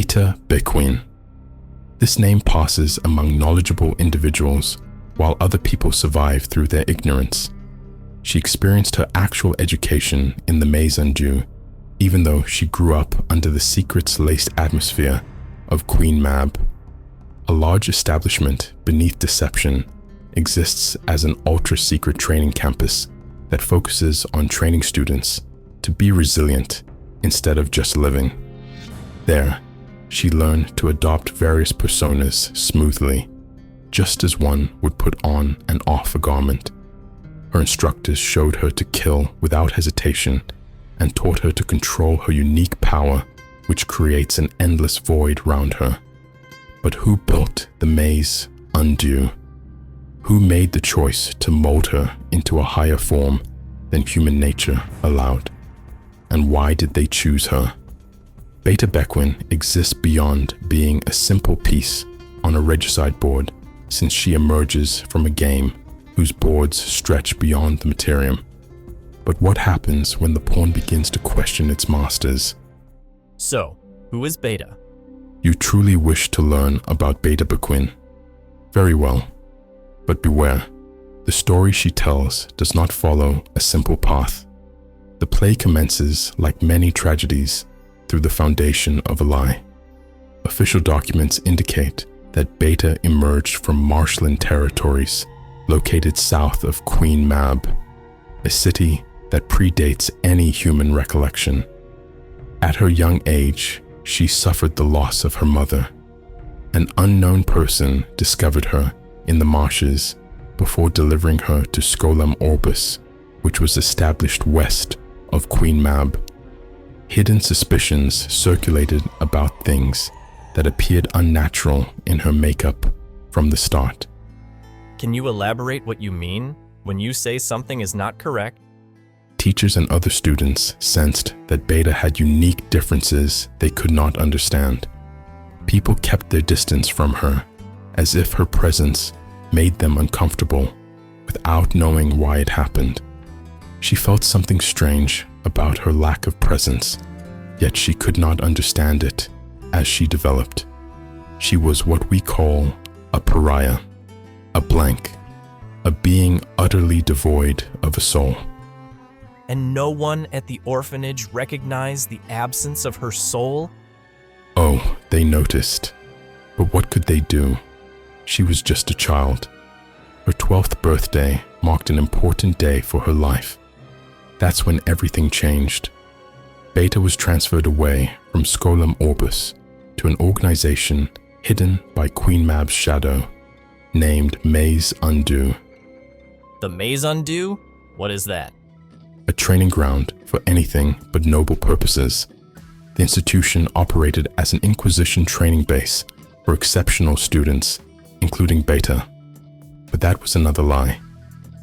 Beta Bequin. This name passes among knowledgeable individuals while other people survive through their ignorance. She experienced her actual education in the Maze Undue, even though she grew up under the secrets-laced atmosphere of Queen Mab. A large establishment beneath deception exists as an ultra-secret training campus that focuses on training students to be resilient instead of just living. There, she learned to adopt various personas smoothly, just as one would put on and off a garment. Her instructors showed her to kill without hesitation and taught her to control her unique power, which creates an endless void round her. But who built the Maze Undue? Who made the choice to mold her into a higher form than human nature allowed? And why did they choose her? Beta Bequin exists beyond being a simple piece on a regicide board, since she emerges from a game whose boards stretch beyond the materium. But what happens when the pawn begins to question its masters? So, who is Beta? You truly wish to learn about Beta Bequin? Very well. But beware, the story she tells does not follow a simple path. The play commences, like many tragedies, through the foundation of a lie. Official documents indicate that Beta emerged from marshland territories located south of Queen Mab, a city that predates any human recollection. At her young age, she suffered the loss of her mother. An unknown person discovered her in the marshes before delivering her to Scolum Orbis, which was established west of Queen Mab. Hidden suspicions circulated about things that appeared unnatural in her makeup from the start. Can you elaborate what you mean when you say something is not correct? Teachers and other students sensed that Beta had unique differences they could not understand. People kept their distance from her, as if her presence made them uncomfortable, without knowing why it happened. She felt something strange about her lack of presence, yet she could not understand it as she developed. She was what we call a pariah, a blank, a being utterly devoid of a soul. And no one at the orphanage recognized the absence of her soul? Oh, they noticed. But what could they do? She was just a child. Her 12th birthday marked an important day for her life. That's when everything changed. Beta was transferred away from Scolum Orbis to an organization hidden by Queen Mab's shadow, named Maze Undue. The Maze Undue? What is that? A training ground for anything but noble purposes. The institution operated as an Inquisition training base for exceptional students, including Beta. But that was another lie.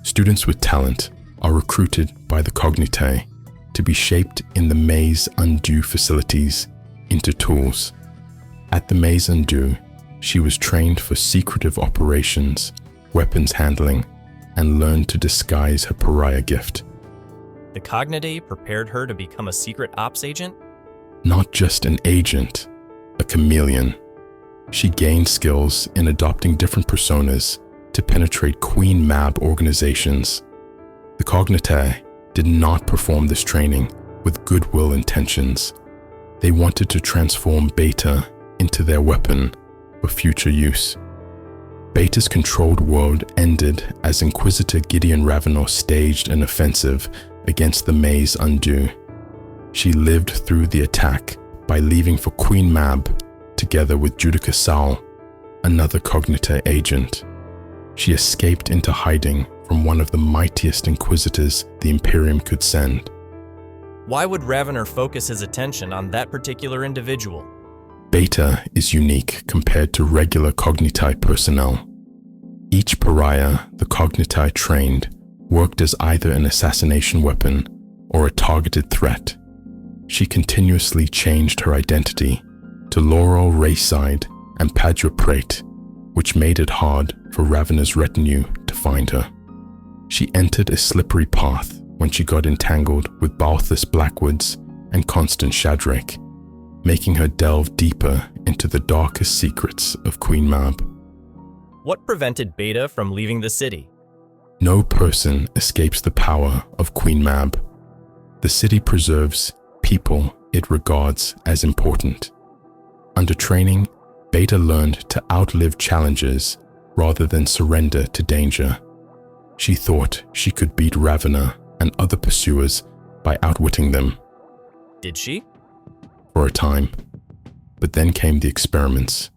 Students with talent are recruited by the Cognitae to be shaped in the Maze Undue facilities into tools. At the Maze Undue, she was trained for secretive operations, weapons handling, and learned to disguise her pariah gift. The Cognitae prepared her to become a secret ops agent? Not just an agent, a chameleon. She gained skills in adopting different personas to penetrate Queen Mab organizations. The Cognitae did not perform this training with goodwill intentions. They wanted to transform Beta into their weapon for future use. Beta's controlled world ended as Inquisitor Gideon Ravenor staged an offensive against the Maze Undue. She lived through the attack by leaving for Queen Mab together with Judica Saul, another Cognitae agent. She escaped into hiding from one of the mightiest Inquisitors the Imperium could send. Why would Ravenor focus his attention on that particular individual? Beta is unique compared to regular Cognitae personnel. Each pariah the Cognitae trained worked as either an assassination weapon or a targeted threat. She continuously changed her identity to Laurel Rayside and Padua Prate, which made it hard for Ravenor's retinue to find her. She entered a slippery path when she got entangled with Balthus Blackwoods and Constant Shadrake. making her delve deeper into the darkest secrets of Queen Mab. What prevented Beta from leaving the city? No person escapes the power of Queen Mab. The city preserves people it regards as important. Under training, Beta learned to outlive challenges rather than surrender to danger. She thought she could beat Ravener and other pursuers by outwitting them. Did she? For a time. But then came the experiments.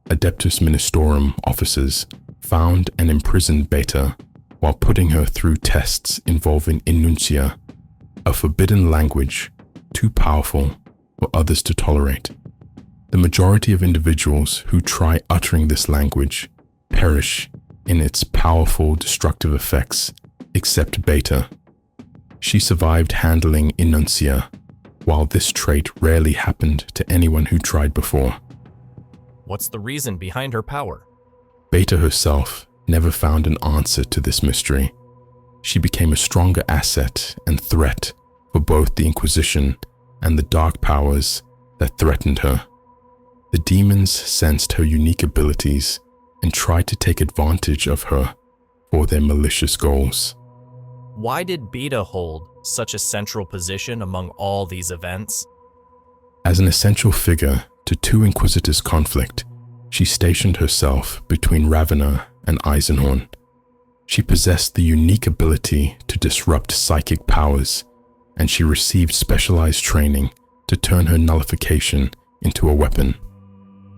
Adeptus Ministorum officers found and imprisoned Beta while putting her through tests involving Enuncia, a forbidden language too powerful for others to tolerate. The majority of individuals who try uttering this language perish in its powerful destructive effects, except Beta. She survived handling Enuncia, while this trait rarely happened to anyone who tried before. What's the reason behind her power? Beta herself never found an answer to this mystery. She became a stronger asset and threat for both the Inquisition and the dark powers that threatened her. The demons sensed her unique abilities and tried to take advantage of her for their malicious goals. Why did Beta hold such a central position among all these events? As an essential figure to two Inquisitors' conflict, she stationed herself between Ravener and Eisenhorn. She possessed the unique ability to disrupt psychic powers, and she received specialized training to turn her nullification into a weapon.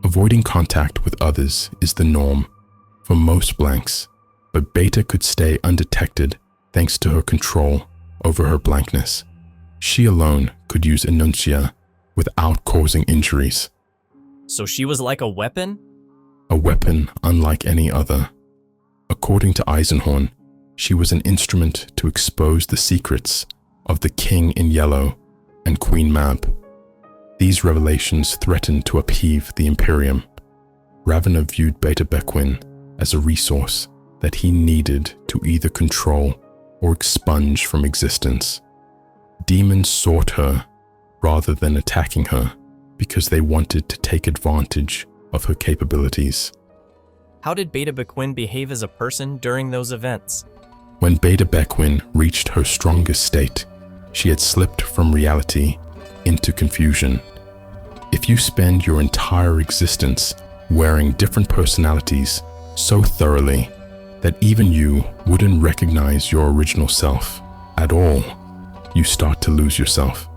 Avoiding contact with others is the norm for most blanks, but Beta could stay undetected thanks to her control over her blankness. She alone could use Enuncia without causing injuries. So she was like a weapon? A weapon unlike any other. According to Eisenhorn, she was an instrument to expose the secrets of the King in Yellow and Queen Mab. These revelations threatened to upheave the Imperium. Ravener viewed Beta Bequin as a resource that he needed to either control or expunge from existence. Demons sought her rather than attacking her because they wanted to take advantage of her capabilities. How did Beta Bequin behave as a person during those events? When Beta Bequin reached her strongest state, she had slipped from reality into confusion. If you spend your entire existence wearing different personalities so thoroughly that even you wouldn't recognize your original self at all, you start to lose yourself.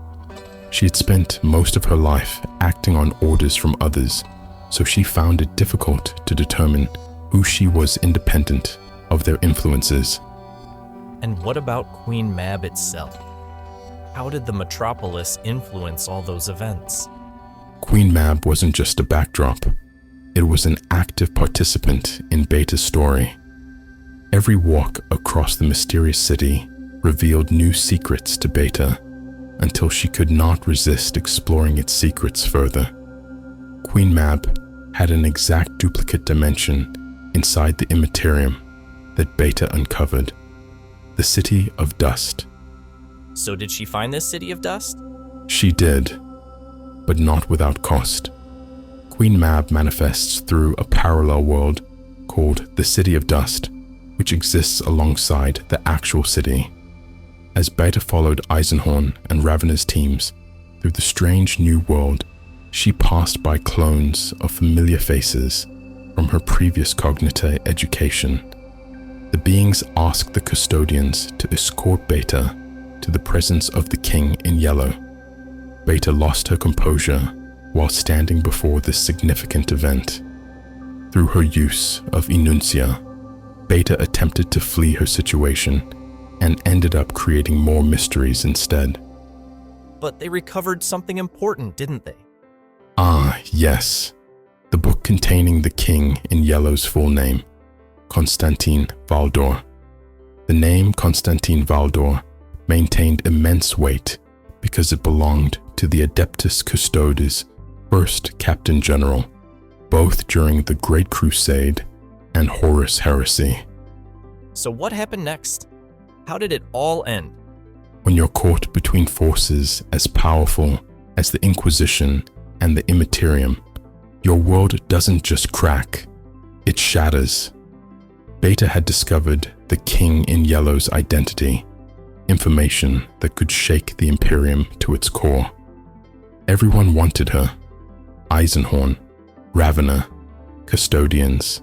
She had spent most of her life acting on orders from others, so she found it difficult to determine who she was independent of their influences. And what about Queen Mab itself? How did the metropolis influence all those events? Queen Mab wasn't just a backdrop. It was an active participant in Beta's story. Every walk across the mysterious city revealed new secrets to Beta until she could not resist exploring its secrets further. Queen Mab had an exact duplicate dimension inside the Immaterium that Beta uncovered, the City of Dust. So did she find this City of Dust? She did, but not without cost. Queen Mab manifests through a parallel world called the City of Dust, which exists alongside the actual city. As Beta followed Eisenhorn and Ravener's teams through the strange new world, she passed by clones of familiar faces from her previous Cognite education. The beings asked the custodians to escort Beta to the presence of the King in Yellow. Beta lost her composure while standing before this significant event. Through her use of Enuncia, Beta attempted to flee her situation and ended up creating more mysteries instead. But they recovered something important, didn't they? Ah, yes. The book containing the King in Yellow's full name, Constantine Valdor. The name Constantine Valdor maintained immense weight because it belonged to the Adeptus Custodes' first Captain General, both during the Great Crusade and Horus Heresy. So what happened next? How did it all end? When you're caught between forces as powerful as the Inquisition and the Immaterium, your world doesn't just crack, it shatters. Beta had discovered the King in Yellow's identity, information that could shake the Imperium to its core. Everyone wanted her. Eisenhorn, Ravener, Custodians,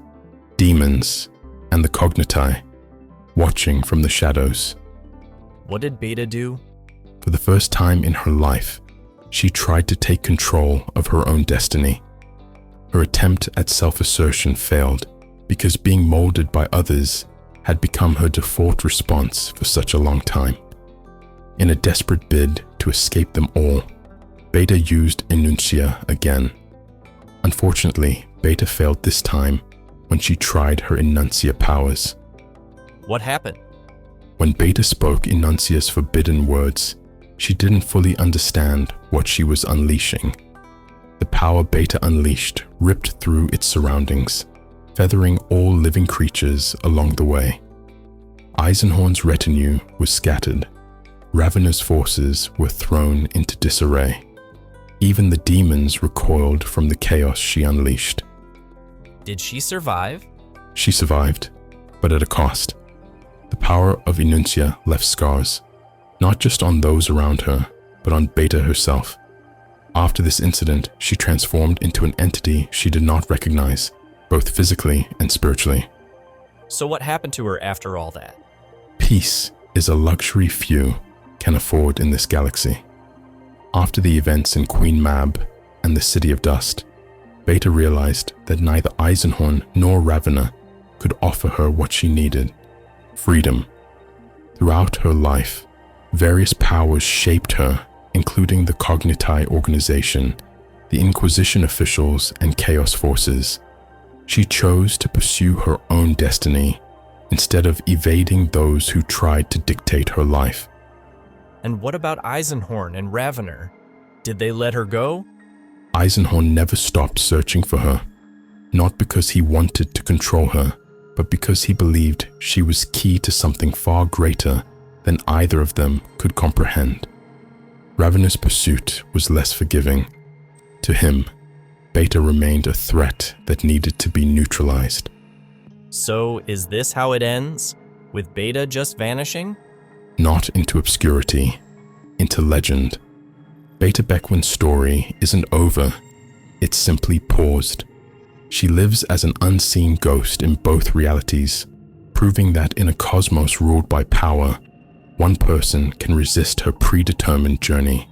Demons, and the Cogniti, watching from the shadows. What did Beta do? For the first time in her life, she tried to take control of her own destiny. Her attempt at self-assertion failed because being molded by others had become her default response for such a long time. In a desperate bid to escape them all, Beta used Enuncia again. Unfortunately, Beta failed this time when she tried her Enuncia powers. What happened? When Beta spoke Enuncia's forbidden words, she didn't fully understand what she was unleashing. The power Beta unleashed ripped through its surroundings, feathering all living creatures along the way. Eisenhorn's retinue was scattered. Ravener's forces were thrown into disarray. Even the demons recoiled from the chaos she unleashed. Did she survive? She survived, but at a cost. The power of Enuncia left scars, not just on those around her, but on Beta herself. After this incident, she transformed into an entity she did not recognize, both physically and spiritually. So what happened to her after all that? Peace is a luxury few can afford in this galaxy. After the events in Queen Mab and the City of Dust, Beta realized that neither Eisenhorn nor Ravener could offer her what she needed: freedom. Throughout her life, various powers shaped her, including the Cogniti organization, the Inquisition officials, and Chaos forces. She chose to pursue her own destiny instead of evading those who tried to dictate her life. And what about Eisenhorn and Ravener? Did they let her go? Eisenhorn never stopped searching for her, not because he wanted to control her, but because he believed she was key to something far greater than either of them could comprehend. Ravener's pursuit was less forgiving. To him, Beta remained a threat that needed to be neutralized. So is this how it ends? With Beta just vanishing? Not into obscurity, into legend. Beta Bequin's story isn't over, it's simply paused. She lives as an unseen ghost in both realities, proving that in a cosmos ruled by power, one person can resist her predetermined journey.